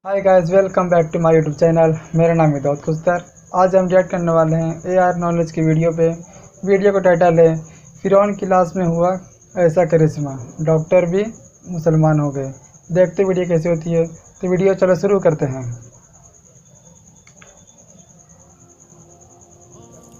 Hi guys, welcome back to my YouTube channel. मेरा नाम है दाऊद खुस्तर। आज हम रिएक्ट करने वाले हैं एआर नॉलेज की वीडियो पे। वीडियो का टाइटल है फिरौन की लाश में हुआ ऐसा करिश्मा, डॉक्टर भी मुसलमान हो गए। देखते वीडियो कैसी होती है, तो वीडियो चलो शुरू करते हैं।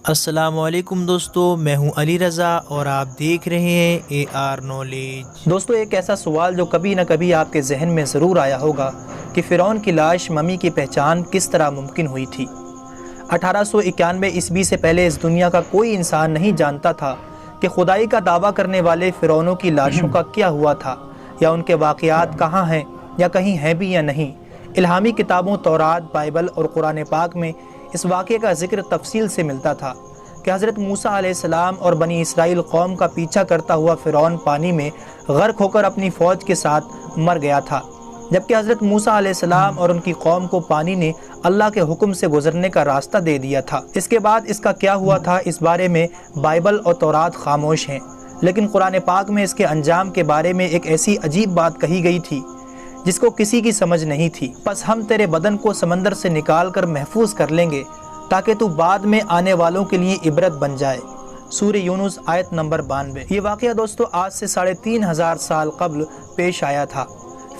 अस्सलामुअलैकुम दोस्तों, मैं हूं अली रज़ा और आप देख रहे हैं एआर नॉलेज। दोस्तों, एक ऐसा सवाल जो कभी ना कभी आपके जहन में ज़रूर आया होगा कि फ़िरौन की लाश मम्मी की पहचान किस तरह मुमकिन हुई थी। 1891 ईस्वी से पहले इस दुनिया का कोई इंसान नहीं जानता था कि खुदाई का दावा करने वाले फ़िरौनों की लाशों का क्या हुआ था, या उनके वाक़यात कहाँ हैं या कहीं हैं भी या नहीं। इल्हामी किताबों तौरात, बाइबल और कुरान पाक में इस वाक़े का जिक्र तफसील से मिलता था कि हज़रत मूसा अलैहिस्सलाम और बनी इसराइल कौम का पीछा करता हुआ फ़िरौन पानी में गर्क होकर अपनी फ़ौज के साथ मर गया था, जबकि हज़रत मूसा अलैहिस्सलाम और उनकी कौम को पानी ने अल्लाह के हुक्म से गुजरने का रास्ता दे दिया था। इसके बाद इसका क्या हुआ था, इस बारे में बाइबल और तौरात खामोश हैं, लेकिन कुरान पाक में इसके अंजाम के बारे में एक ऐसी अजीब बात कही गई थी जिसको किसी की समझ नहीं थी। बस हम तेरे बदन को समंदर से निकाल कर महफूज कर लेंगे ताकि तू बाद में आने वालों के लिए इबरत बन जाए। सूरह यूनुस आयत नंबर 92। ये वाक़या दोस्तों आज से 3500 साल कबल पेश आया था।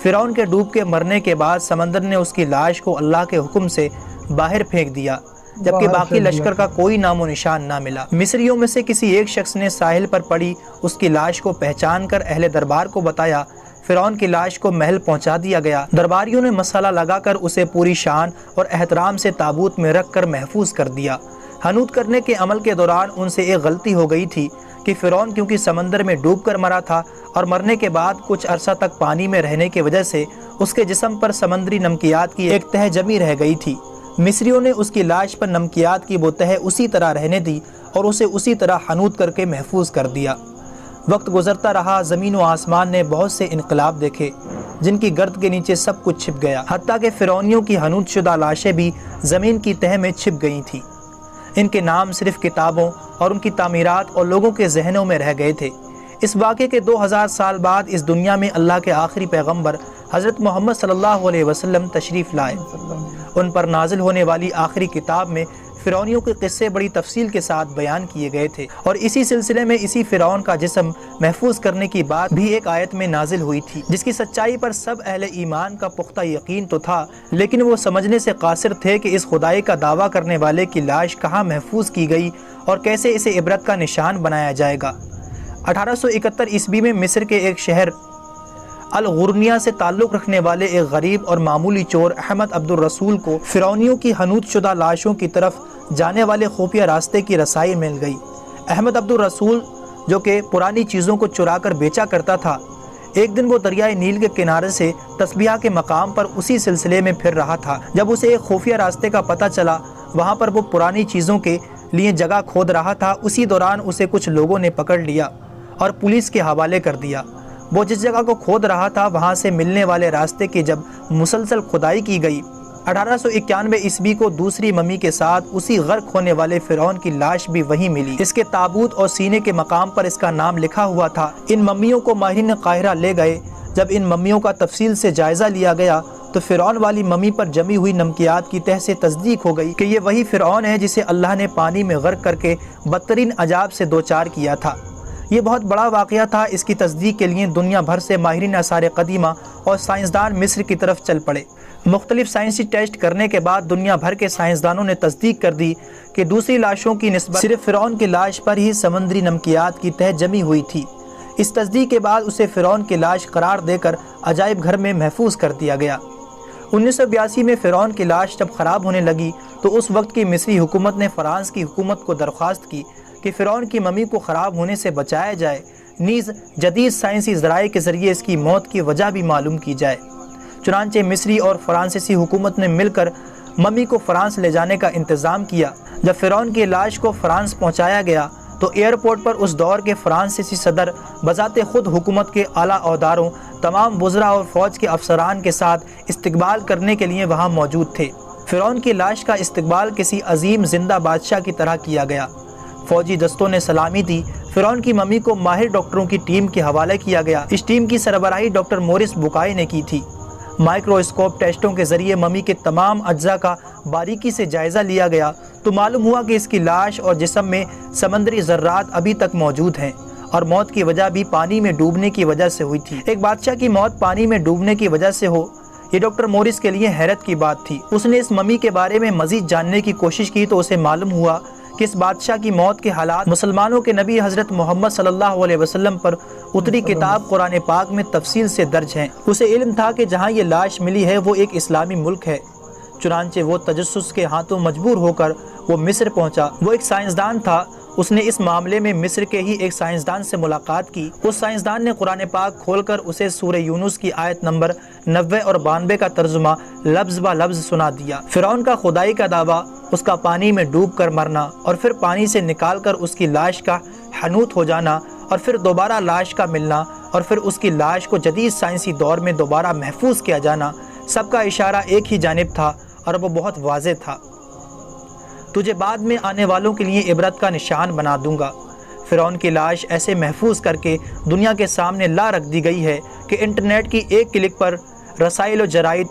फ़िरौन के डूब के मरने के बाद समंदर ने उसकी लाश को अल्लाह के हुक्म से बाहर फेंक दिया, जबकि बाकी लश्कर का कोई नामो निशान ना मिला। मिस्रियों में से किसी एक शख्स ने साहिल पर पड़ी उसकी लाश को पहचान कर अहले दरबार को बताया। फ़िरौन की लाश को महल पहुंचा दिया गया। दरबारियों ने मसाला लगाकर उसे पूरी शान और एहतराम से ताबूत में रख कर महफूज कर दिया। हनूत करने के अमल के दौरान उनसे एक गलती हो गई थी कि फ़िरौन क्योंकि समंदर में डूब कर मरा था और मरने के बाद कुछ अरसा तक पानी में रहने की वजह से उसके जिस्म पर समंदरी नमकियात की एक तह जमी रह गई थी। मिस्रियों ने उसकी लाश पर नमकियात की वो तह उसी तरह रहने दी और उसे उसी तरह हनूत करके महफूज कर दिया। वक्त गुजरता रहा, ज़मीन व आसमान ने बहुत से इनकलाब देखे जिनकी गर्द के नीचे सब कुछ छिप गया, हत्ता कि फ़िरौनियों की हनूत शुदा लाशें भी ज़मीन की तह में छिप गई थीं। इनके नाम सिर्फ किताबों और उनकी तामीरात और लोगों के जहनों में रह गए थे। इस वाक़े के 2000 साल बाद इस दुनिया में अल्लाह के आखिरी पैगम्बर हज़रत मोहम्मद सल्लल्लाहु अलैहि वसल्लम तशरीफ़ लाए। उन पर नाजिल होने वाली आखिरी किताब में फ़िरौनियों के किस्से बड़ी तफसील के साथ बयान किए गए थे, और इसी सिलसिले में इसी फ़िरौन का जिस्म महफूज करने की बात भी एक आयत में नाजिल हुई थी, जिसकी सच्चाई पर सब अहले ईमान का पुख्ता यकीन तो था, लेकिन वो समझने से कासिर थे कि इस खुदाई का दावा करने वाले की लाश कहाँ महफूज की गई और कैसे इसे इबरत का निशान बनाया जाएगा। 1871 ईस्वी में मिस्र के एक शहर अल गुरनिया से ताल्लुक़ रखने वाले एक गरीब और मामूली चोर अहमद अब्दुल रसूल को फ़िरौनियों की हनूत शुदा लाशों की तरफ जाने वाले खुफिया रास्ते की रसाई मिल गई। अहमद अब्दुल रसूल, जो कि पुरानी चीज़ों को चुरा कर बेचा करता था, एक दिन वो दरियाए नील के किनारे से तस्बीहा के मकाम पर उसी सिलसिले में फिर रहा था। जब उसे एक खुफिया रास्ते का पता चला, वहाँ पर वो पुरानी चीज़ों के लिए जगह खोद रहा था। उसी दौरान उसे कुछ लोगों ने पकड़ लिया और पुलिस के हवाले कर दिया। वो जिस जगह को खोद रहा था वहाँ से मिलने वाले रास्ते की जब मुसलसल खुदाई की गई, 1891 ईस्वी को दूसरी मम्मी के साथ उसी गर्क होने वाले फ़िरौन की लाश भी वहीं मिली। इसके ताबूत और सीने के मकाम पर इसका नाम लिखा हुआ था। इन मम्मियों को माहिरीन काहिरा ले गए। जब इन मम्मियों का तफसील से जायज़ा लिया गया तो फ़िरौन वाली मम्मी पर जमी हुई नमकियात की तह से तस्दीक हो गई कि ये वही फ़िरौन है जिसे अल्लाह ने पानी में गर्क करके बदतरीन अजाब से दो चार किया था। ये बहुत बड़ा वाक़या था। इसकी तस्दीक के लिए दुनिया भर से माहिरीन आसार क़दीमा और साइंसदान मिस्र की तरफ चल पड़े। मुख्तलिफ साइंसी टेस्ट करने के बाद दुनिया भर के साइंसदानों ने तस्दीक कर दी कि दूसरी लाशों की निस्बत सिर्फ फ़िरौन की लाश पर ही समंदरी नमकियात की तह जमी हुई थी। इस तस्दीक के बाद उसे फ़िरौन की लाश करार देकर अजायब घर में महफूज कर दिया गया। 1982 में फ़िरौन की लाश जब ख़राब होने लगी तो उस वक्त की मिस्री हुकूमत ने फ़रांस की हुकूमत को दरख्वास्त की कि फ़िरौन की मम्मी को ख़राब होने से बचाया जाए, नीज़ जदीद साइंसी ज़राए के ज़रिए इसकी मौत की वजह भी मालूम की जाए। चुनांचे मिस्री और फ़्रांसीसी हुकूमत ने मिलकर मम्मी को फ़्रांस ले जाने का इंतज़ाम किया। जब फ़िरौन की लाश को फ़्रांस पहुँचाया गया तो एयरपोर्ट पर उस दौर के फ़्रांसीसी सदर बज़ाते ख़ुद हुकूमत के आला अहदेदारों, तमाम वज़रा और फ़ौज के अफसरान के साथ इस्तकबाल करने के लिए वहाँ मौजूद थे। फ़िरौन की लाश का इस्तकबाल किसी अजीम जिंदा बादशाह की तरह किया गया। फ़ौजी दस्तों ने सलामी दी। फ़िरौन की मम्मी को माहिर डॉक्टरों की टीम के हवाले किया गया। इस टीम की सरबराही डॉक्टर मोरिस बुकाई ने की थी। माइक्रोस्कोप टेस्टों के ज़रिए मम्मी के तमाम अज्जा का बारीकी से जायज़ा लिया गया तो मालूम हुआ कि इसकी लाश और जिस्म में समंदरी ज़र्रात अभी तक मौजूद हैं और मौत की वजह भी पानी में डूबने की वजह से हुई थी। एक बादशाह की मौत पानी में डूबने की वजह से हो, ये डॉक्टर मोरिस के लिए हैरत की बात थी। उसने इस मम्मी के बारे में मज़ीद जानने की कोशिश की तो उसे मालूम हुआ कि इस बादशाह की मौत के हालात मुसलमानों के नबी हज़रत मोहम्मद सल्लल्लाहु अलैहि वसल्लम पर उतरी किताब कुरान पाक में तफसील से दर्ज हैं। उसे इल्म था कि जहाँ ये लाश मिली है वो एक इस्लामी मुल्क है। चुनांचे वो तजस्सुस के हाथों मजबूर होकर वो मिस्र पहुंचा। वो एक साइंसदान था। उसने इस मामले में मिस्र के ही एक साइंसदान से मुलाकात की। उस साइंसदान ने कुरान पाक खोलकर उसे सूरह यूनुस की आयत नंबर 90 और 92 का तर्जुमा लफ्ज़ ब लफ्ज़ सुना दिया। फिरौन का खुदाई का दावा, उसका पानी में डूब कर मरना और फिर पानी से निकाल कर उसकी लाश का हनूत हो जाना और फिर दोबारा लाश का मिलना और फिर उसकी लाश को जदीद साइंसी दौर में दोबारा महफूज किया जाना, सबका इशारा एक ही जानिब था और वो बहुत वाज़ेह था। तुझे बाद में आने वालों के लिए इबरत का निशान बना दूंगा। फिरौन की लाश ऐसे महफूज करके दुनिया के सामने ला रख दी गई है कि इंटरनेट की एक क्लिक पर रसाइल व जराइद,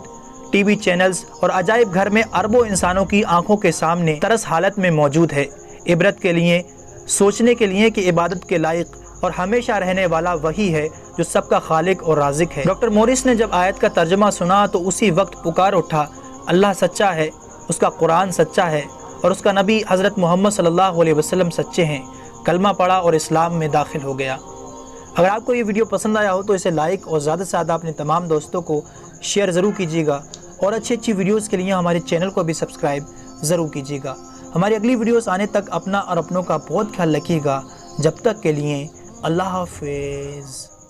टीवी चैनल्स और अजायब घर में अरबों इंसानों की आंखों के सामने तरस हालत में मौजूद है। इबरत के लिए, सोचने के लिए कि इबादत के लायक और हमेशा रहने वाला वही है जो सबका खालिक और राज़िक है। डॉक्टर मोरिस ने जब आयत का तर्जुमा सुना तो उसी वक्त पुकार उठा, अल्लाह सच्चा है, उसका कुरान सच्चा है और उसका नबी हज़रत मोहम्मद सल्लल्लाहु अलैहि वसल्लम सच्चे हैं। कलमा पढ़ा और इस्लाम में दाखिल हो गया। अगर आपको ये वीडियो पसंद आया हो तो इसे लाइक और ज़्यादा से ज़्यादा अपने तमाम दोस्तों को शेयर ज़रूर कीजिएगा और अच्छी वीडियोज़ के लिए हमारे चैनल को भी सब्सक्राइब ज़रूर कीजिएगा। हमारी अगली वीडियोज़ आने तक अपना और अपनों का बहुत ख्याल रखिएगा। जब तक के लिए अल्लाह हाफ़िज़।